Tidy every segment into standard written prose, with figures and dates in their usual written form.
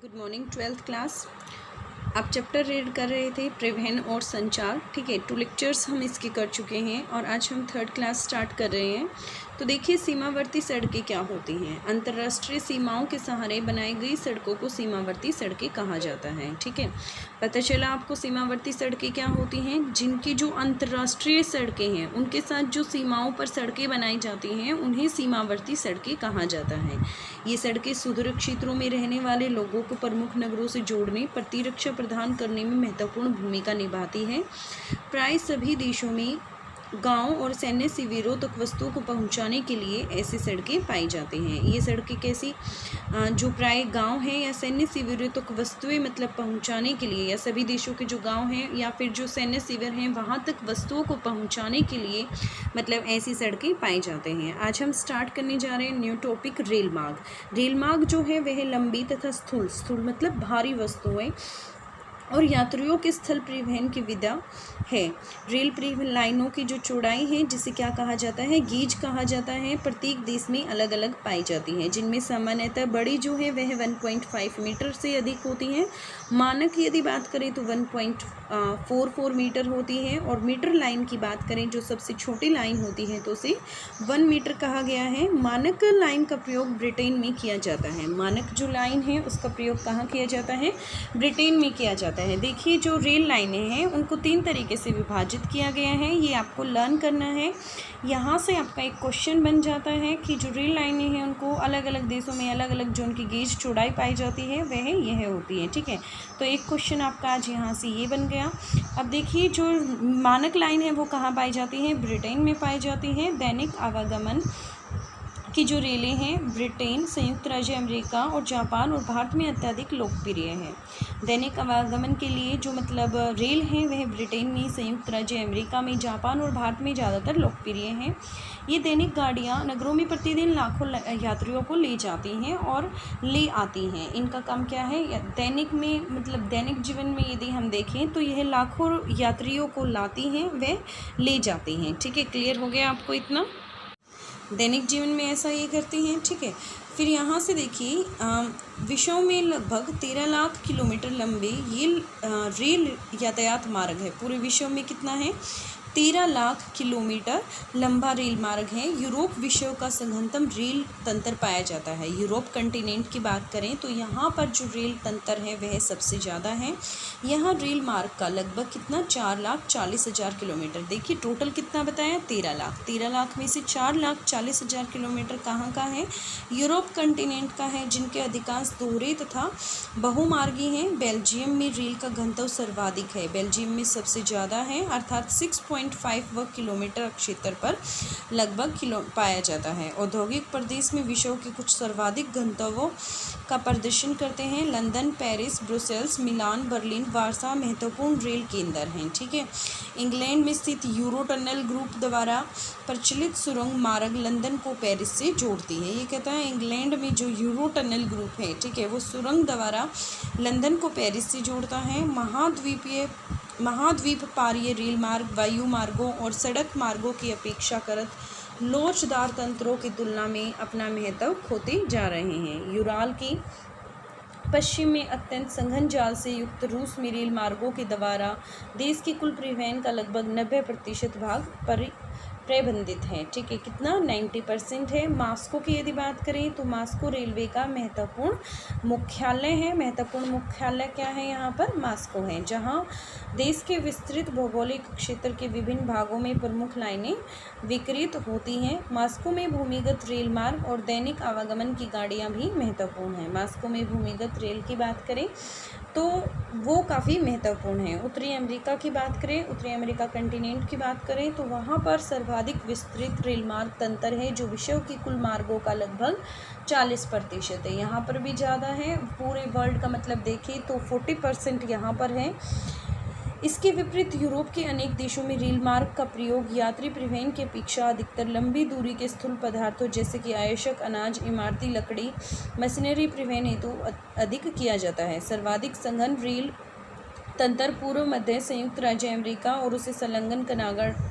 Good morning twelfth class. आप chapter read कर रहे थे परिवहन और संचार। ठीक है, 2 लेक्चर्स हम इसके कर चुके हैं और आज हम 3rd क्लास स्टार्ट कर रहे हैं। तो देखिए, सीमावर्ती सड़कें क्या होती हैं। अंतर्राष्ट्रीय सीमाओं के सहारे बनाई गई सड़कों को सीमावर्ती सड़कें कहा जाता है। ठीक है, पता चला आपको सीमावर्ती सड़कें क्या होती हैं। जिनकी जो अंतर्राष्ट्रीय सड़कें हैं उनके साथ जो सीमाओं पर सड़कें बनाई जाती हैं उन्हें सीमावर्ती सड़कें कहा जाता है। ये सड़कें सुदूर क्षेत्रों में रहने वाले लोगों को प्रमुख नगरों से जोड़ने, प्रतिरक्षा प्रदान करने में महत्वपूर्ण भूमिका निभाती है। प्राय सभी देशों में गांव और सैन्य शिविरों तक वस्तुओं को पहुंचाने के लिए ऐसी सड़कें पाई जाती हैं। ये सड़कें कैसी, जो प्राय गांव हैं या सैन्य शिविरों तक वस्तुएं मतलब पहुंचाने के लिए, या सभी देशों के जो गांव हैं या फिर जो सैन्य शिविर हैं वहां तक वस्तुओं को पहुंचाने के लिए मतलब ऐसी सड़कें पाई जाते हैं। आज हम स्टार्ट करने जा रहे हैं न्यू टॉपिक रेल मार्ग। रेल मार्ग जो है वह लंबी तथा स्थूल मतलब भारी वस्तुएं और यात्रियों के स्थल परिवहन की विधा है। रेल परिवहन लाइनों की जो चौड़ाई है जिसे क्या कहा जाता है, गेज कहा जाता है, प्रत्येक देश में अलग अलग पाई जाती है। जिनमें सामान्यतः बड़ी जो है वह 1.5 मीटर से अधिक होती है। मानक यदि बात करें तो 1.44 मीटर होती है। और मीटर लाइन की बात करें जो सबसे छोटी लाइन होती है तो उसे 1 मीटर कहा गया है। मानक लाइन का प्रयोग ब्रिटेन में किया जाता है। मानक जो लाइन है उसका प्रयोग कहाँ किया जाता है, ब्रिटेन में किया जाता है। देखिए, जो रेल लाइनें हैं उनको 3 तरीके से विभाजित किया गया है, ये आपको लर्न करना है। यहाँ से आपका एक क्वेश्चन बन जाता है कि जो रेल लाइनें हैं उनको अलग अलग देशों में अलग अलग जो उनकी गेज चौड़ाई पाई जाती है वह यह होती है। ठीक है, तो एक क्वेश्चन आपका आज यहाँ से ये बन गया। अब देखिए, जो मानक लाइन है वो कहाँ पाई जाती है, ब्रिटेन में पाई जाती है। दैनिक आवागमन की जो रेलें हैं ब्रिटेन, संयुक्त राज्य अमेरिका और जापान और भारत में अत्यधिक लोकप्रिय है। दैनिक आवागमन के लिए जो मतलब रेल हैं वह ब्रिटेन में, संयुक्त राज्य अमेरिका में, जापान और भारत में ज़्यादातर लोकप्रिय हैं। ये दैनिक गाड़ियाँ नगरों में प्रतिदिन लाखों यात्रियों को ले जाती हैं और ले आती हैं। इनका काम क्या है, दैनिक में मतलब दैनिक जीवन में यदि हम देखें तो यह लाखों यात्रियों को लाती हैं, वे ले जाती हैं। ठीक है, क्लियर हो गया आपको इतना। दैनिक जीवन में ऐसा ये करती हैं। ठीक है, फिर यहाँ से देखिए, विश्व में लगभग 13 लाख किलोमीटर लंबे ये रेल यातायात मार्ग है। पूरे विश्व में कितना है, 13 लाख किलोमीटर लंबा रेल मार्ग है। यूरोप विश्व का सघनतम रेल तंत्र पाया जाता है। यूरोप कंटिनेंट की बात करें तो यहाँ पर जो रेल तंत्र है वह सबसे ज़्यादा है। यहाँ रेल मार्ग का लगभग कितना, 4,40,000 किलोमीटर। देखिए टोटल कितना बताया, 13 लाख। 13 लाख में से 4,40,000 किलोमीटर कहाँ का है, यूरोप कंटिनेंट का है, जिनके अधिकांश दोहरे तथा बहुमार्गी हैं। बेल्जियम में रेल का घनत्व सर्वाधिक है, बेल्जियम में सबसे ज़्यादा है, अर्थात 6.5 वर्ग किलोमीटर क्षेत्र पर लगभग पाया जाता है। औद्योगिक प्रदेश में विश्व के कुछ सर्वाधिक गंतव्यों का प्रदर्शन करते हैं। लंदन, पेरिस, ब्रुसेल्स, मिलान, बर्लिन, वार्सा महत्वपूर्ण रेल केंद्र हैं। ठीक है, इंग्लैंड में स्थित यूरो टनल ग्रुप द्वारा प्रचलित सुरंग मार्ग लंदन को पेरिस से जोड़ती है। ये कहता है इंग्लैंड में जो यूरो टनल ग्रुप है, ठीक है, वो सुरंग द्वारा लंदन को पेरिस से जोड़ता है। महाद्वीप पारीय रेल मार्ग वायु मार्गों और सड़क मार्गों की अपेक्षाकृत लोचदार तंत्रों की तुलना में अपना महत्व खोते जा रहे हैं। यूराल की पश्चिम में अत्यंत सघन जाल से युक्त रूस में रेल मार्गों के द्वारा देश के कुल परिवहन का लगभग 90% भाग प्रबंधित है। ठीक है, कितना, 90% है। मास्को की यदि बात करें तो मास्को रेलवे का महत्वपूर्ण मुख्यालय है। महत्वपूर्ण मुख्यालय क्या है, यहाँ पर मास्को है, जहाँ देश के विस्तृत भौगोलिक क्षेत्र के विभिन्न भागों में प्रमुख लाइनें विकृत होती हैं। मास्को में भूमिगत रेल मार्ग और दैनिक आवागमन की गाड़ियाँ भी महत्वपूर्ण हैं। मास्को में भूमिगत रेल की बात करें तो वो काफ़ी महत्वपूर्ण है। उत्तरी अमेरिका की बात करें, उत्तरी अमेरिका कंटिनेंट की बात करें तो वहाँ पर सर्वाधिक विस्तृत रेल मार्ग तंत्र है जो विश्व की कुल मार्गों का लगभग 40% है। यहाँ पर भी ज़्यादा है, पूरे वर्ल्ड का मतलब देखें तो 40% यहाँ पर है। इसके विपरीत यूरोप के अनेक देशों में रेल मार्ग का प्रयोग यात्री परिवहन की अपेक्षा अधिकतर लंबी दूरी के स्थूल पदार्थों जैसे कि आवश्यक अनाज, इमारती लकड़ी, मशीनरी परिवहन हेतु अधिक किया जाता है। सर्वाधिक सघन रेल तंत्र पूर्व मध्य संयुक्त राज्य अमेरिका और उसे संलग्न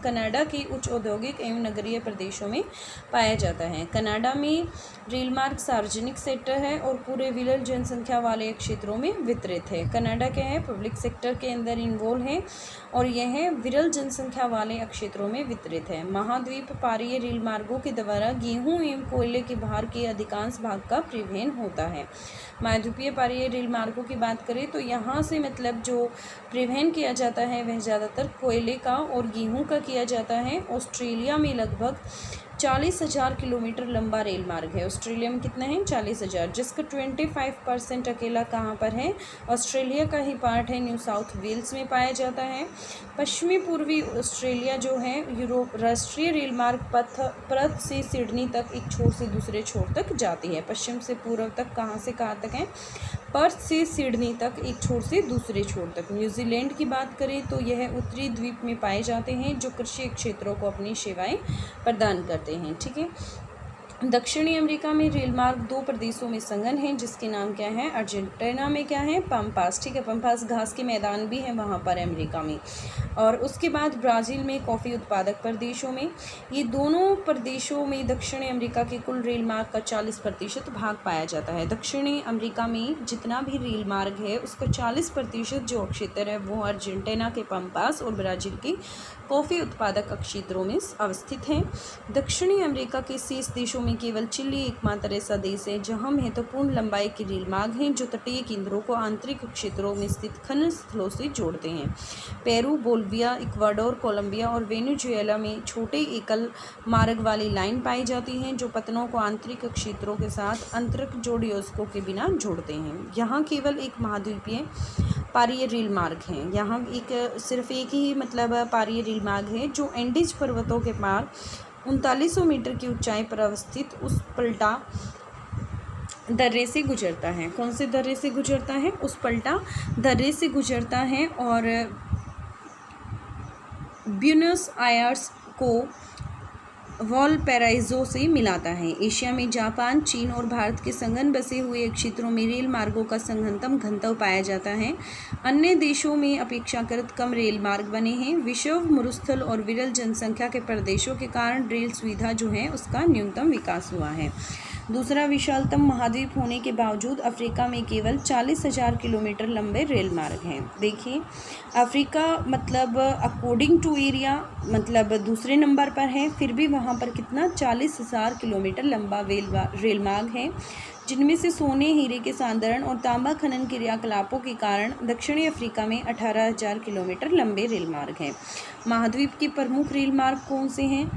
कनाडा के उच्च औद्योगिक एवं नगरीय प्रदेशों में पाया जाता है। कनाडा में रेल मार्ग सार्वजनिक सेक्टर है और पूरे विरल जनसंख्या वाले क्षेत्रों में वितरित है। कनाडा क्या है, पब्लिक सेक्टर के अंदर इन्वॉल्व है और यह विरल जनसंख्या वाले क्षेत्रों में वितरित है। महाद्वीप पारीय रेल मार्गों के द्वारा गेहूं एवं कोयले के भार के अधिकांश भाग का परिवहन होता है। महाद्वीपीय पारीय रेल मार्गों की बात करें तो यहाँ से मतलब जो परिवहन किया जाता है वह ज़्यादातर कोयले का और गेहूं का किया जाता है। ऑस्ट्रेलिया में लगभग 40,000 किलोमीटर लंबा रेल मार्ग है। ऑस्ट्रेलिया में कितना है, 40,000, जिसका 25% अकेला कहाँ पर है, ऑस्ट्रेलिया का ही पार्ट है, न्यू साउथ वेल्स में पाया जाता है। पश्चिमी पूर्वी ऑस्ट्रेलिया जो है यूरोप राष्ट्रीय रेल मार्ग पर्थ से सिडनी तक एक छोर से दूसरे छोर तक जाती है। पश्चिम से पूर्व तक कहाँ से कहाँ तक है, पर्थ से सिडनी तक एक छोर से दूसरे छोर तक। न्यूजीलैंड की बात करें तो यह उत्तरी द्वीप में पाए जाते हैं जो कृषि क्षेत्रों को अपनी सेवाएं प्रदान करते हैं। ठीक है। दक्षिणी अमेरिका में रेल मार्ग 2 प्रदेशों में संलग्न है जिसके नाम क्या है, अर्जेंटीना में क्या है, पंपास। ठीक है, पंपास घास के मैदान भी है वहाँ पर अमेरिका में। और उसके बाद ब्राज़ील में कॉफ़ी उत्पादक प्रदेशों में, ये दोनों प्रदेशों में दक्षिणी अमेरिका के कुल रेल मार्ग का 40% भाग पाया जाता है। दक्षिणी अमेरिका में जितना भी रेल मार्ग है उसका 40% जो क्षेत्र है वो अर्जेंटीना के पंपास और ब्राज़ील के कॉफ़ी उत्पादक क्षेत्रों में अवस्थित है। दक्षिणी अमेरिका के शेष देशों में केवल चिली एकमात्र ऐसा देश है जहां महत्वपूर्ण लंबाई के रेल मार्ग हैं जो तटीय केंद्रों को आंतरिक क्षेत्रों में स्थित खनन स्थलों से जोड़ते हैं। पेरू, बोलिविया, इक्वाडोर, कोलंबिया और वेनेजुएला में छोटे एकल मार्ग वाली लाइन पाई जाती हैं जो पतनों को आंतरिक क्षेत्रों के साथ अंतरिक जोड़योजकों के बिना जोड़ते हैं। यहाँ केवल एक महाद्वीपीय पारीय रेल मार्ग है। यहाँ सिर्फ एक ही मतलब पारीय रेल मार्ग है जो एंडीज पर्वतों के पार 3900 मीटर की ऊंचाई पर अवस्थित उस पल्टा दर्रे से गुजरता है। कौन से दर्रे से गुजरता है, उस पल्टा दर्रे से गुजरता है और ब्यूनस आयर्स को वॉलपैराइजो से मिलाता है। एशिया में जापान, चीन और भारत के संगन बसे हुए क्षेत्रों में रेल मार्गों का संघनतम घनत्व पाया जाता है। अन्य देशों में अपेक्षाकृत कम रेल मार्ग बने हैं। विषुव, मरुस्थल और विरल जनसंख्या के प्रदेशों के कारण रेल सुविधा जो है उसका न्यूनतम विकास हुआ है। दूसरा, विशालतम महाद्वीप होने के बावजूद अफ्रीका में केवल 40,000 किलोमीटर लंबे रेल मार्ग हैं। देखिए, अफ्रीका मतलब अकॉर्डिंग टू एरिया मतलब दूसरे नंबर पर है, फिर भी वहाँ पर कितना 40,000 किलोमीटर लंबा रेल मार्ग है, जिनमें से सोने, हीरे के सांदरण और तांबा खनन क्रियाकलापों के कारण दक्षिणी अफ्रीका में 18,000 किलोमीटर लंबे रेल मार्ग हैं। महाद्वीप के प्रमुख रेल मार्ग कौन से हैं,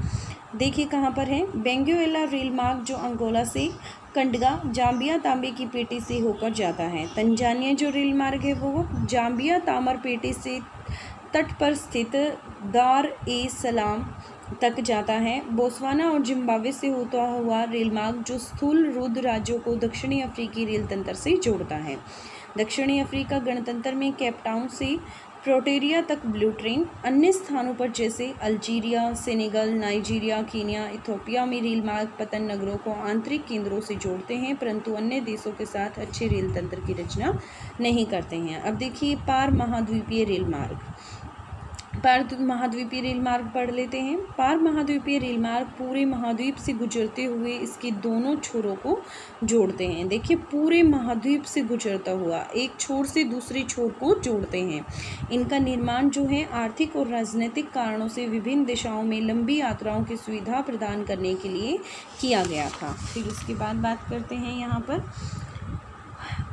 देखिए कहाँ पर है। बेंगुएला रेल मार्ग जो अंगोला से कंडगा, जाम्बिया तांबे की पेटी से होकर जाता है। तंजानिया जो रेल मार्ग है वो जाम्बिया तामर पेटी से तट पर स्थित दार ए सलाम तक जाता है। बोत्सवाना और जिम्बाब्वे से होता हुआ रेल मार्ग जो स्थूल रुद्र राज्यों को दक्षिणी अफ्रीकी रेल तंत्र से जोड़ता है। दक्षिणी अफ्रीका गणतंत्र में केप टाउन से प्रोटेरिया तक ब्लू ट्रेन, अन्य स्थानों पर जैसे Algeria, Senegal, Nigeria, Kenya, Ethiopia में रेल मार्ग पतन नगरों को आंतरिक केंद्रों से जोड़ते हैं परंतु अन्य देशों के साथ अच्छे रेल तंत्र की रचना नहीं करते हैं। अब देखिए पार महाद्वीपीय रेल मार्ग। पार महाद्वीपीय रेल मार्ग पढ़ लेते हैं। पार महाद्वीपीय रेल मार्ग पूरे महाद्वीप से गुजरते हुए इसके दोनों छोरों को जोड़ते हैं। देखिए, पूरे महाद्वीप से गुजरता हुआ एक छोर से दूसरे छोर को जोड़ते हैं। इनका निर्माण जो है आर्थिक और राजनीतिक कारणों से विभिन्न दिशाओं में लंबी यात्राओं की सुविधा प्रदान करने के लिए किया गया था। फिर उसके बाद बात करते हैं यहाँ पर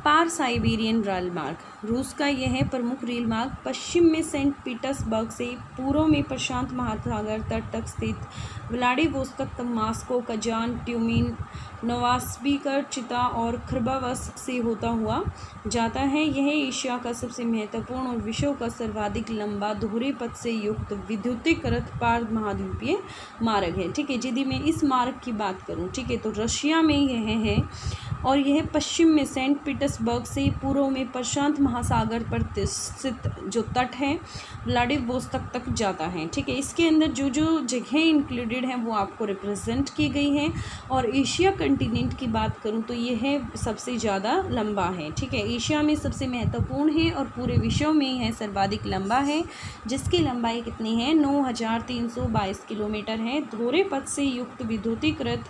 पार साइबेरियन रेल मार्ग। रूस का यह प्रमुख रेल मार्ग पश्चिम में सेंट पीटर्सबर्ग से पूर्व में प्रशांत महासागर तट तक स्थित व्लादिवोस्तोक, मास्को, कजान, ट्यूमिन, नोवासिबिर्स्क, चिता और खरबारव्स्क से होता हुआ जाता है। यह एशिया का सबसे महत्वपूर्ण और विश्व का सर्वाधिक लंबा दोहरे पथ से युक्त विद्युतीकृत पार महाद्वीपीय मार्ग है। ठीक है, यदि मैं इस मार्ग की बात करूं, ठीक है, तो रशिया में यह है और यह पश्चिम में सेंट पीटर्सबर्ग से, पूर्व में प्रशांत महासागर पर स्थित जो तट है व्लादिवोस्तोक तक जाता है। ठीक है, इसके अंदर जो जो जगह इंक्लूडेड हैं वो आपको रिप्रेजेंट की गई हैं। और एशिया कंटिनेंट की बात करूं तो यह सबसे ज़्यादा लंबा है। ठीक है, एशिया में सबसे महत्वपूर्ण है और पूरे विश्व में यह सर्वाधिक लंबा है, जिसकी लंबाई कितनी है 9322 किलोमीटर है। दोहरे पथ से युक्त विद्युतीकृत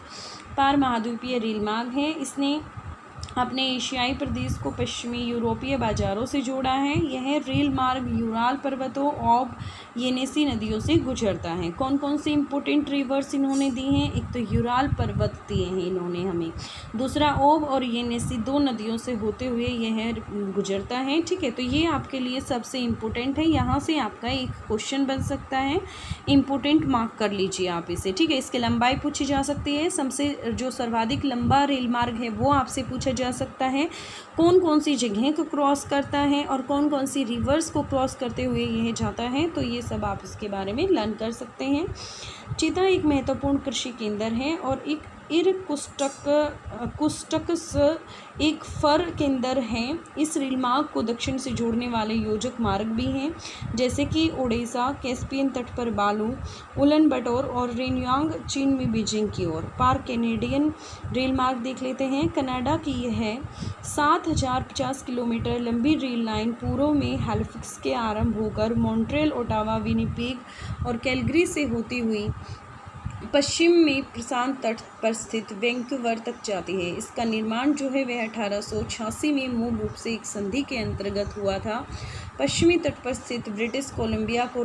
पार महाद्वीपीय रेल मार्ग है। इसने अपने एशियाई प्रदेश को पश्चिमी यूरोपीय बाजारों से जोड़ा है। यह रेल मार्ग यूराल पर्वतों और येनेसी नदियों से गुजरता है। कौन कौन सी इंपॉर्टेंट रिवर्स इन्होंने दी हैं? एक तो यूराल पर्वत दिए हैं इन्होंने हमें, दूसरा ओब और येनेसी, दो नदियों से होते हुए यह गुजरता है। ठीक है, तो ये आपके लिए सबसे इम्पोर्टेंट है, यहाँ से आपका एक क्वेश्चन बन सकता है, इम्पोर्टेंट मार्क कर लीजिए आप इसे। ठीक है, इसकी लंबाई पूछी जा सकती है, सबसे जो सर्वाधिक लंबा रेल मार्ग है वो आपसे पूछा जा सकता है, कौन कौन सी जगह को क्रॉस करता है और कौन कौन सी रिवर्स को क्रॉस करते हुए यह जाता है, तो ये सब आप इसके बारे में लर्न कर सकते हैं। चीता एक महत्वपूर्ण कृषि केंद्र है और एक इरकुट्स्क एक फर केंद्र है। इस रेल मार्ग को दक्षिण से जोड़ने वाले योजक मार्ग भी हैं, जैसे कि ओडेसा, कैस्पियन तट पर बालू, उलन बटोर और रेनयांग, चीन में बीजिंग की ओर। पार कैनेडियन रेल मार्ग देख लेते हैं। कनाडा की यह 7050 किलोमीटर लंबी रेल लाइन पूर्व में हैलिफैक्स के आरंभ होकर मॉन्ट्रियल, ओटावा, विनिपेग और कैलगरी से होती हुई पश्चिम में प्रशांत तट पर स्थित वैंकूवर तक जाती है। इसका निर्माण जो है वह 1886 में मूल रूप से एक संधि के अंतर्गत हुआ था। पश्चिमी तट पर स्थित ब्रिटिश कोलंबिया को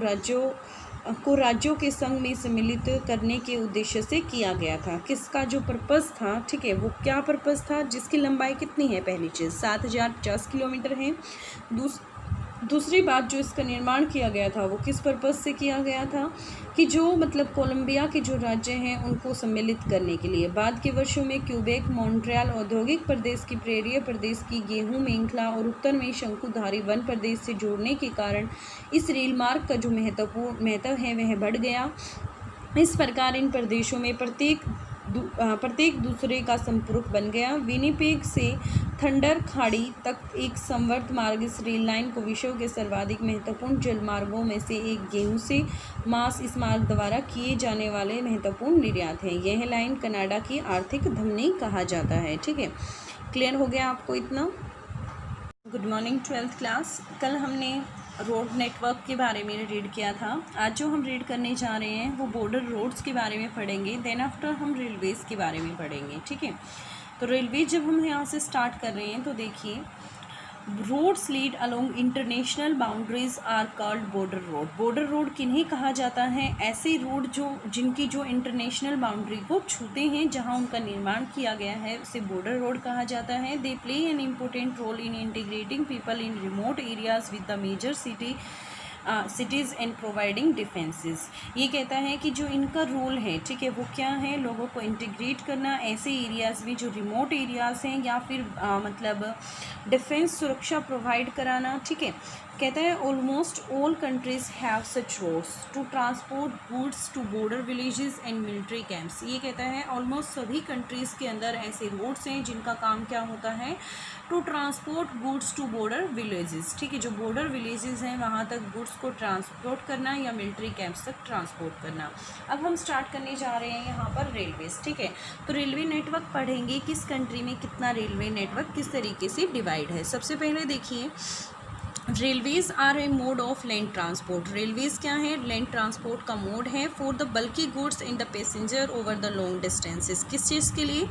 राज्यों के संघ में सम्मिलित करने के उद्देश्य से किया गया था। किसका जो पर्पस था, ठीक है, वो क्या पर्पस था, जिसकी लंबाई कितनी है, पहली चीज़ 7050 किलोमीटर है। दूसरी बात, जो इसका निर्माण किया गया था वो किस पर्पस से किया गया था कि जो मतलब कोलंबिया के जो राज्य हैं उनको सम्मिलित करने के लिए। बाद के वर्षों में क्यूबेक, मॉन्ट्रियल औद्योगिक प्रदेश की प्रेरिय प्रदेश की गेहूं, मेंखला और उत्तर में शंकुधारी वन प्रदेश से जोड़ने के कारण इस रेल मार्ग का जो महत्व है वह बढ़ गया। इस प्रकार इन प्रदेशों में प्रत्येक दूसरे का संपर्क बन गया। विनिपेग से थंडर खाड़ी तक एक संवर्त मार्ग इस रेल लाइन को विश्व के सर्वाधिक महत्वपूर्ण जल मार्गों में से एक गेहूं से मांस इस मार्ग द्वारा किए जाने वाले महत्वपूर्ण निर्यात है। यह लाइन कनाडा की आर्थिक धमनी कहा जाता है। ठीक है, क्लियर हो गया आपको इतना? Good morning 12th class. कल हमने रोड नेटवर्क के बारे में रीड किया था। आज जो हम रीड करने जा रहे हैं वो बॉर्डर रोड्स के बारे में पढ़ेंगे, देन आफ्टर हम रेलवेज़ के बारे में पढ़ेंगे। ठीक है, तो रेलवे जब हम यहाँ से स्टार्ट कर रहे हैं तो देखिए, roads lead along international boundaries are called border road. Border road किन्हें कहा जाता है? ऐसे रोड जिनकी जो इंटरनेशनल बाउंड्री को छूते हैं, जहां उनका निर्माण किया गया है, उसे बॉर्डर रोड कहा जाता है। They play an important role in integrating people in remote areas with the major cities and providing defences. ये कहता है कि जो इनका रोल है, ठीक है, वो क्या है? लोगों को इंटीग्रेट करना ऐसे एरियाज़ में जो रिमोट एरियाज़ हैं, या फिर मतलब डिफेंस, सुरक्षा प्रोवाइड कराना। ठीक है, कहता है almost all countries have such roads to transport goods to border villages and military camps. ये कहता है ऑलमोस्ट सभी कंट्रीज़ के अंदर ऐसे रोड्स हैं जिनका काम क्या होता है? To transport goods to border villages. ठीक है, जो बॉर्डर विलेजेस हैं वहाँ तक गुड्स को ट्रांसपोर्ट करना या मिलिट्री कैंप्स तक ट्रांसपोर्ट करना। अब हम स्टार्ट करने जा रहे हैं यहाँ पर रेलवेज़। ठीक है, तो रेलवे नेटवर्क पढ़ेंगे, किस कंट्री में कितना रेलवे नेटवर्क किस तरीके से डिवाइड है। सबसे पहले देखिए, railways are a mode of land transport. Railways क्या है? लैंड ट्रांसपोर्ट का मोड है। For the bulky goods and the passenger over the long distances. किस चीज़ के लिए?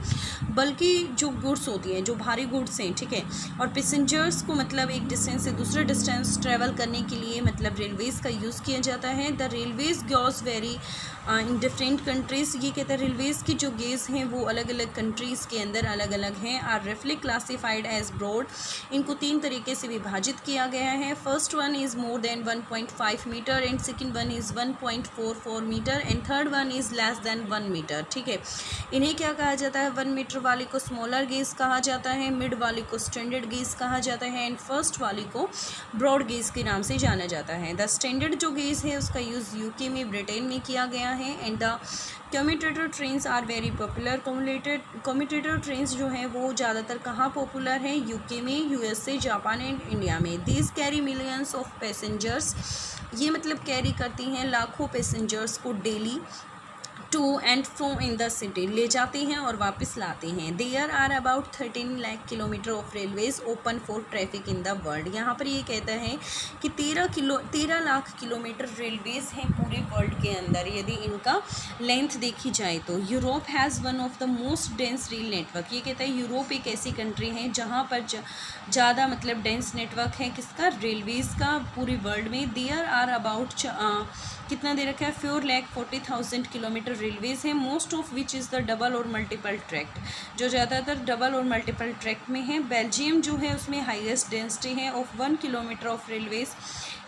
बल्कि जो गुड्स होती हैं, जो भारी गुड्स हैं, ठीक है, और पैसेंजर्स को मतलब एक डिस्टेंस से दूसरे डिस्टेंस ट्रेवल करने के लिए मतलब रेलवेज़ का यूज़ किया जाता है। The railways gauge vary in different countries. ये कहता है रेलवेज़ की जो गेज हैं वो अलग अलग कंट्रीज़ के अंदर अलग अलग हैं। आर रफली क्लासीफाइड एज ब्रॉड। इनको 3 तरीके से विभाजित किया गया है। First one is more than 1.5 metre and second one is 1.44 metre and third one is less than 1 metre. ठीक है, इन्हें क्या कहा जाता है? 1 मीटर वाले को स्मॉलर गेज कहा जाता है, मिड वाले को स्टैंडर्ड गेज कहा जाता है एंड फर्स्ट वाले को ब्रॉड गेज के नाम से जाना जाता है। द स्टैंडर्ड जो गेज है उसका यूज़ यूके में, ब्रिटेन में किया गया है and the commutator trains are very popular. Commutator trains जो हैं वो ज़्यादातर कहाँ पॉपुलर हैं? यूके में, यूएसए, जापान एंड इंडिया में। These carry millions of passengers, ये मतलब कैरी करती हैं लाखों पैसेंजर्स को daily to and fro in the city, ले जाते हैं और वापस लाते हैं। There are about 13 lakh kilometre of railways open for traffic in the world. यहाँ पर ये कहता है कि 13 लाख किलोमीटर रेलवेज हैं पूरे वर्ल्ड के अंदर यदि इनका लेंथ देखी जाए तो। Europe has one of the most dense rail network, ये कहता है यूरोप एक ऐसी कंट्री है जहाँ पर ज़्यादा मतलब डेंस नेटवर्क है किसका? रेलवेज़ का पूरे वर्ल्ड में। देयर आर अबाउट कितना दे रखा है? 4,40,000 किलोमीटर रेलवेज हैं, most of which is the double और मल्टीपल ट्रैक, जो ज़्यादातर डबल और मल्टीपल ट्रैक में है। बेल्जियम जो है उसमें हाईएस्ट डेंसिटी है of 1 kilometre of railways.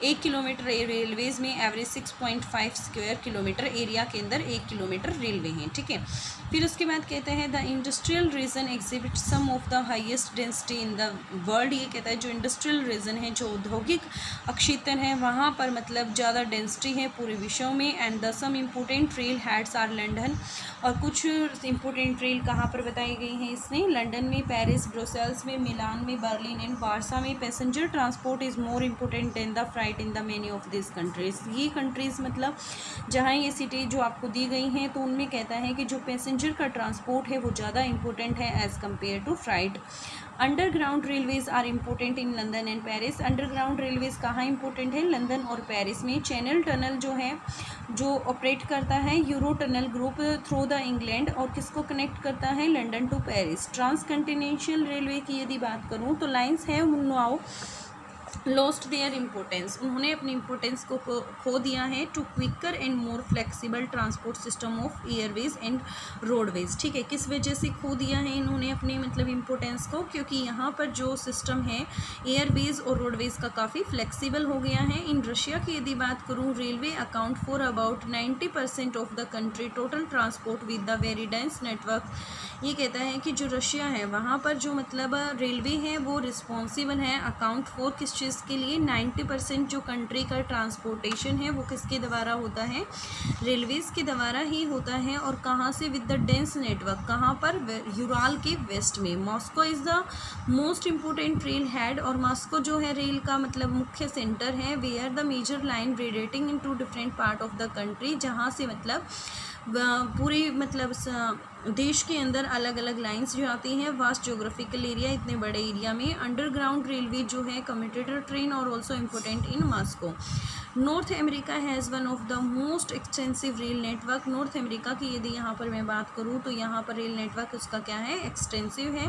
1 kilometre railways में एवरेज 6.5 स्क्वायर किलोमीटर एरिया के अंदर 1 किलोमीटर रेलवे हैं, ठीक है। फिर उसके बाद कहते हैं the industrial region exhibit some of the highest density in the world, ये कहता है जो इंडस्ट्रियल रीजन है, जो औद्योगिक अक्षेत्र है, वहाँ पर मतलब ज़्यादा डेंसिटी है पूरे विश्व में। And the some important rail heads are London, और कुछ इम्पोर्टेंट रेल कहाँ पर बताई गई हैं इसने? लंदन में, पेरिस, ब्रुसेल्स में, मिलान में, बर्लिन एंड वारसा में। Passenger transport is more important then the flight in the many of this countries, ये कंट्रीज़ मतलब जहाँ ये सिटी जो आपको दी गई हैं तो उनमें कहता है कि जो पैसेंजर का ट्रांसपोर्ट है वो ज़्यादा इंपॉर्टेंट है as compare to flight. Underground railways are important in London and Paris, underground railways कहाँ इंपॉर्टेंट है? लंदन और पेरिस में। चैनल टनल जो है जो ऑपरेट करता है Eurotunnel group through the England, और किसको कनेक्ट करता है? London to Paris. Transcontinental railway की यदि बात करूँ तो लाइन्स है नाउ लॉस्ट देयर इम्पोर्टेंस, उन्होंने अपनी इम्पोर्टेंस को खो दिया है to quicker and more flexible transport system of airways and roadways, ठीक है। किस वजह से खो दिया है इन्होंने अपनी मतलब इम्पोर्टेंस को? क्योंकि यहाँ पर जो सिस्टम है एयरवेज और रोडवेज का काफ़ी फ्लेक्सिबल हो गया है। इन रशिया की यदि बात करूँ, railway account for about 90% of the country total transport with the very dense network, ये कहता है कि जो रशिया है वहाँ पर जो मतलब रेलवे है वो रिस्पॉन्सिबल है अकाउंट फॉर किस चीज़ के लिए? 90% जो कंट्री का ट्रांसपोर्टेशन है वो किसके द्वारा होता है? रेलवेज़ के द्वारा ही होता है। और कहाँ से? विद द डेंस नेटवर्क, कहाँ पर? यूराल के वेस्ट में। Moscow is the most important rail head, और मॉस्को जो है रेल का मतलब मुख्य सेंटर है। Where the major line radiating into different part of the country, जहाँ से मतलब पूरी मतलब देश के अंदर अलग अलग लाइंस जो आती हैं। वास्ट जोग्राफिकल एरिया, इतने बड़े एरिया में। अंडरग्राउंड रेलवे जो है कम्यूटेटर ट्रेन और also important in Moscow. North America has one of the most extensive rail network, north America की यदि यहाँ पर मैं बात करूँ तो यहाँ पर रेल नेटवर्क उसका क्या है? एक्सटेंसिव है।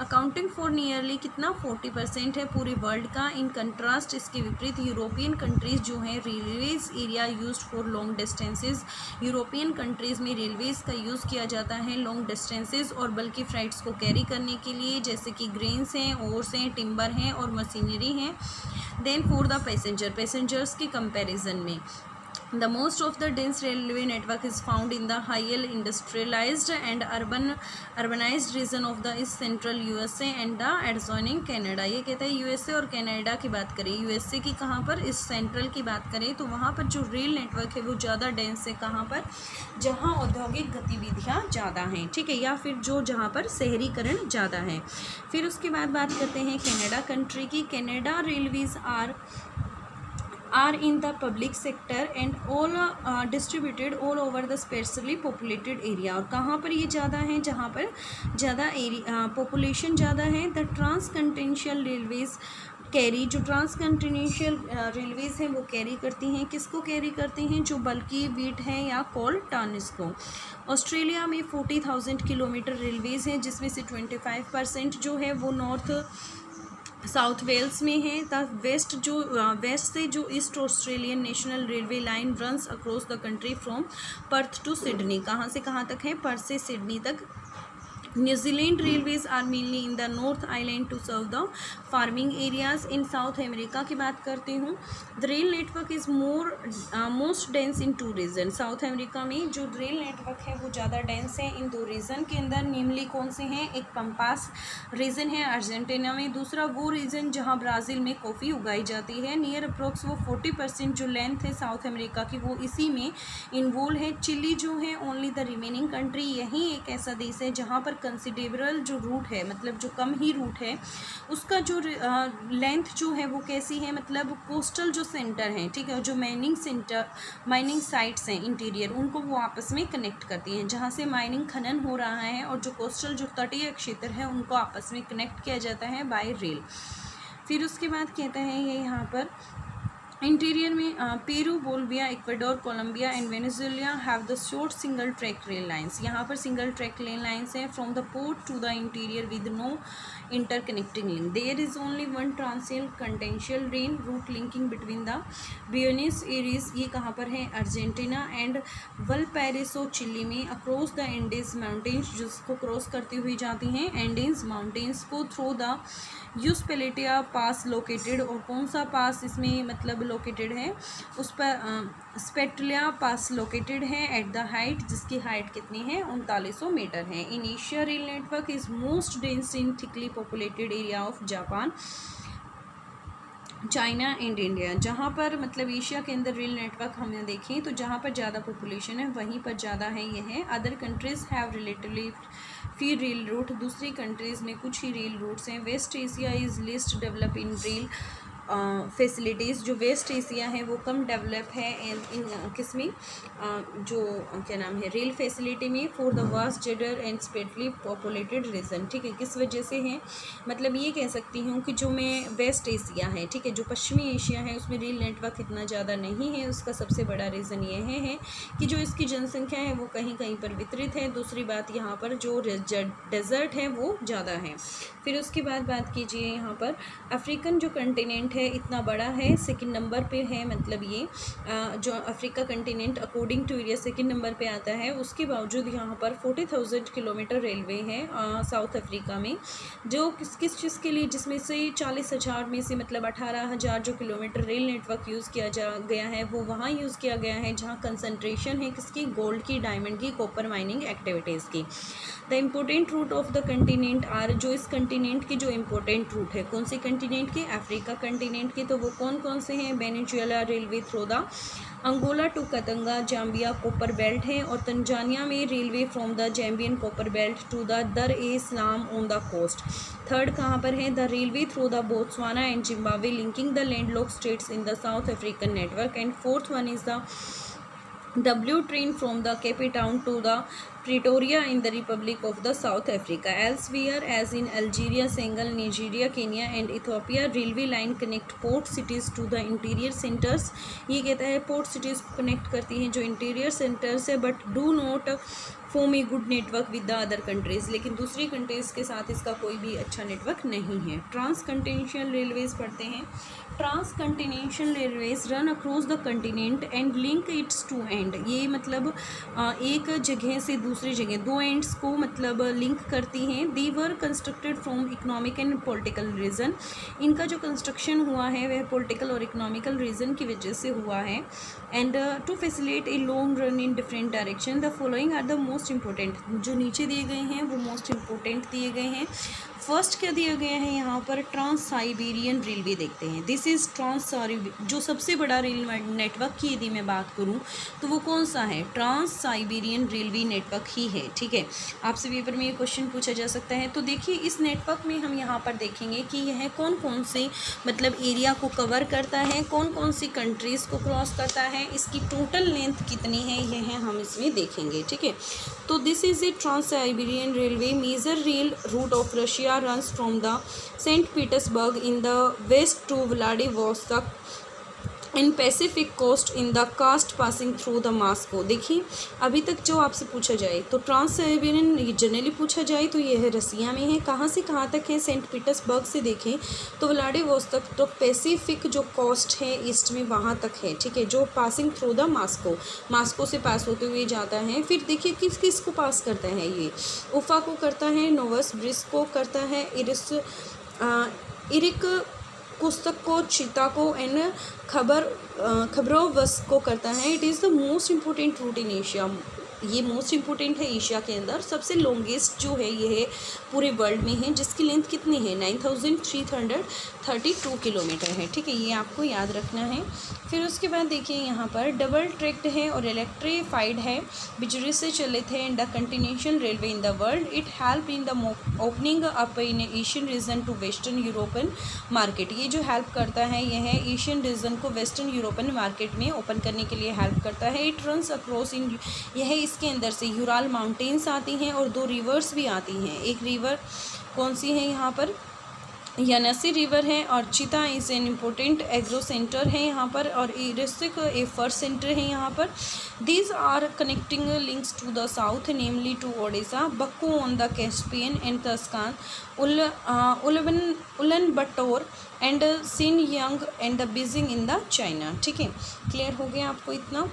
अकाउंटिंग फॉर नियरली कितना? 40% है पूरे वर्ल्ड का। इन कंट्रास्ट, इसके विपरीत यूरोपियन कंट्रीज़ जो हैं railways area used for long distances, European countries में रेलवेज़ का यूज़ किया जाता है लॉन्ग डिस्टेंसेज और बल्कि फ्लाइट्स को कैरी करने के लिए, जैसे कि ग्रेन्स हैं, ओर्स हैं, टिम्बर हैं और मशीनरी हैं। देन फॉर द पैसेंजर्स के कंपैरिजन में the most of the dense railway network is found in the highly industrialized and urbanized region of the east central USA and the adjoining Canada, ये कहता है USA और Canada की बात करें, USA की कहाँ पर? इस सेंट्रल की बात करें तो वहाँ पर जो रेल नेटवर्क है वो ज़्यादा डेंस है। कहाँ पर? जहाँ औद्योगिक गतिविधियाँ ज़्यादा हैं, ठीक है, या फिर जो जहाँ पर शहरीकरण ज़्यादा है। फिर उसके बाद बात करते हैं कनाडा कंट्री की। Canada railways are in the public sector and all distributed all over the sparsely populated area, और कहाँ पर ये ज़्यादा हैं? जहाँ पर ज़्यादा एरिया पॉपुलेशन ज़्यादा है। द ट्रांसकंटिनेंशियल रेलवेज कैरी, जो ट्रांसकंटिनेंशियल रेलवेज हैं वो कैरी करती हैं, किसको कैरी करती हैं? जो बल्कि वीट है या कोल टॉन्स को। ऑस्ट्रेलिया में 40,000 किलोमीटर रेलवेज हैं, जिसमें से 25% जो है वो नॉर्थ साउथ वेल्स में है। द वेस्ट से जो east Australian national railway line runs across the country from Perth to Sydney, कहाँ से कहाँ तक है? पर्थ से सिडनी तक New Zealand railways are mainly in the North Island to serve the farming areas. In South America की बात करती हूँ, the rail network is most dense in two regions. South America में जो रेल नेटवर्क है वो ज़्यादा डेंस है इन दो रीजन के अंदर. नेमली कौन से हैं? एक पंपास रीजन है अर्जेंटीना में, दूसरा वो रीजन जहाँ ब्राज़ील में कॉफ़ी उगाई जाती है. नियर अप्रोक्स वो 40% जो लेंथ है साउथ अमेरिका की वो इसी में इन्वॉल्व है. चिली जो है ओनली द रिमेनिंग कंट्री, यही एक ऐसा देश है जहाँ पर कंसिडरेबल जो रूट है, मतलब जो कम ही रूट है उसका जो लेंथ जो है वो कैसी है, मतलब कोस्टल जो सेंटर हैं, ठीक है, जो माइनिंग साइट्स हैं इंटीरियर, उनको वो आपस में कनेक्ट करती हैं. जहाँ से माइनिंग खनन हो रहा है और जो कोस्टल जो तटीय क्षेत्र है उनको आपस में कनेक्ट किया जाता है बाय रेल. फिर उसके बाद कहता है ये यहाँ पर इंटीरियर में Peru, Bolivia, Ecuador, Colombia and Venezuela have the short single track rail lines. यहाँ पर सिंगल ट्रैक रेल लाइंस हैं from the port to the interior with no interconnecting link. There is only one transcontinental rail route linking between the Buenos Aires, ये कहाँ पर है? Argentina, and वलपैराइसो chilli में, across the Andes mountains, जिसको cross करती हुई जाती हैं एंडीज माउंटेन्स को, थ्रू द यूस्पेलेटिया पास लोकेटेड. और कौन सा पास इसमें मतलब लोकेटेड है? उस पर स्पेटलिया पास लोकेटेड है एट द हाइट, जिसकी हाइट कितनी है? 3900 मीटर है. In Asia rail network is most dense in thickly populated area of Japan, China and India. जहाँ पर मतलब एशिया के अंदर रेल नेटवर्क हमने देखें तो जहाँ पर ज़्यादा पॉपुलेशन है वहीं पर ज़्यादा है ये है. Other countries have relatively few rail route, दूसरी कंट्रीज़ में कुछ ही रेल रूट्स हैं. West Asia is least develop in rail facilities. जो वेस्ट एशिया है वो कम डेवलप है इन किसमें, जो क्या नाम है, रेल फैसिलिटी में, फॉर द वास्ट जेडर एंड स्पेटली पॉपुलेटेड रीजन. ठीक है, किस वजह से है? मतलब ये कह सकती हूँ कि जो मैं वेस्ट एशिया है, ठीक है, जो पश्चिमी एशिया है उसमें रेल नेटवर्क इतना ज़्यादा नहीं है. उसका सबसे बड़ा रीज़न ये है कि जो इसकी जनसंख्या है वो कहीं कहीं पर वितरित है. दूसरी बात यहाँ पर जो डेजर्ट है वो ज़्यादा है. फिर उसके बाद बात कीजिए यहाँ पर अफ्रीकन जो कंटिनेंट है इतना बड़ा है, सेकंड नंबर पे है. मतलब ये जो Africa continent according to area second number पे आता है. उसके बावजूद यहाँ पर 40,000 किलोमीटर रेलवे है साउथ अफ्रीका में, जो किस चीज़ के लिए, जिसमें से 40,000 में से मतलब 18,000 जो किलोमीटर रेल नेटवर्क यूज़ किया गया है वो वहाँ यूज़ किया गया है जहाँ कंसंट्रेशन है किसकी? गोल्ड की, डायमंड की, कॉपर माइनिंग एक्टिविटीज़ की. The important route of the continent are, जो इस कंटिनेंट की जो इम्पोर्टेंट रूट है, कौन से कंटिनेंट के? अफ्रीका कंटिनेंट के. तो वो कौन कौन से हैं? Venezuela railway through the Angola to Katanga Zambia copper belt है, और तंजानिया में railway from the Zambian copper belt to the Dar es Salaam on the coast. Third कहाँ पर है? The railway through the Botswana and Zimbabwe linking the landlocked states in the South African network. And fourth one is the W train from the Cape Town to the Pretoria in the Republic of the South Africa. Elsewhere, as in Algeria, Senegal, Nigeria, Kenya and Ethiopia, railway line connect port cities to the interior centers. ये कहता है port cities को connect करती हैं जो interior centres है, but do not form a good network with the other countries. लेकिन दूसरी कंट्रीज़ के साथ इसका कोई भी अच्छा नेटवर्क नहीं है. ट्रांसकंटिनेंटल रेलवेज़ पढ़ते हैं. Transcontinental railways run across the continent and link its two end. ये मतलब एक जगह से दूसरी जगह, दो एंड्स को मतलब लिंक करती हैं. They were constructed from economic and political reason. इनका जो कंस्ट्रक्शन हुआ है वह पॉलिटिकल और इकोनॉमिकल रीज़न की वजह से हुआ है. And to facilitate a long run in different direction. The following are the most important. जो नीचे दिए गए हैं वो मोस्ट इंपॉर्टेंट दिए गए हैं. फर्स्ट क्या दिया गया है यहाँ पर? ट्रांस साइबेरियन रेलवे देखते हैं. दिस इज़ ट्रांस, जो सबसे बड़ा रेल नेटवर्क की यदि मैं बात करूँ तो वो कौन सा है? ट्रांस साइबेरियन रेलवे नेटवर्क ही है. ठीक है, आपसे पेपर में ये क्वेश्चन पूछा जा सकता है. तो देखिए इस नेटवर्क में हम यहाँ पर देखेंगे कि यह कौन कौन से मतलब एरिया को कवर करता है, कौन कौन सी कंट्रीज़ को क्रॉस करता है, इसकी टोटल लेंथ कितनी है, यह है हम इसमें देखेंगे. ठीक है, तो this is a trans Siberian railway. Major rail route of Russia runs from the St. Petersburg in the west to Vladivostok in Pacific coast in the cast passing through the Moscow. देखिए अभी तक जो आपसे पूछा जाए तो trans Siberian generally पूछा जाए तो ये है रसिया में है। कहाँ से कहाँ तक है, सेंट पीटर्सबर्ग से देखें तो व्लादिवोस्तोक, तो पैसिफिक जो कोस्ट है ईस्ट में वहाँ तक है, ठीक है, जो passing through the Moscow, Moscow से पास होते हुए जाता है। फिर देखिए किस किस को पास करता है, ये उफा को करता है, नोवसिबिर्स्क को करता है, इरिक पुस्तक को, चीता को एंड खबरोवस्क को करता है। It is the most important route in Asia. ये मोस्ट इम्पोर्टेंट है एशिया के अंदर, सबसे लॉन्गेस्ट जो है ये है पूरे वर्ल्ड में है, जिसकी लेंथ कितनी है 9332 किलोमीटर है, ठीक है, ये आपको याद रखना है। फिर उसके बाद देखिए यहाँ पर डबल ट्रैक्ड है और इलेक्ट्रीफाइड है, बिजली से चलित है, in the continental railway in the world. It help in the opening up in Asian region to western European market. ये जो हेल्प करता है ये है एशियन रीजन को वेस्टर्न यूरोपियन मार्केट में ओपन करने के लिए हेल्प करता है। इट रन्स अक्रॉस इन, यह इसके अंदर से यूराल माउंटेन्स आती हैं और 2 रिवर्स भी आती हैं। एक रिवर कौन सी है यहाँ पर, यानासी रिवर है, और चीता is an important agro centre है यहाँ पर, और इरिस्टिक ए फर सेंटर है यहाँ पर। These are connecting links to the south namely to Odessa, Baku on the Caspian and Tashkent, Ulan Bator and Shenyang and the Beijing in the China. ठीक है, clear हो गया आपको इतना।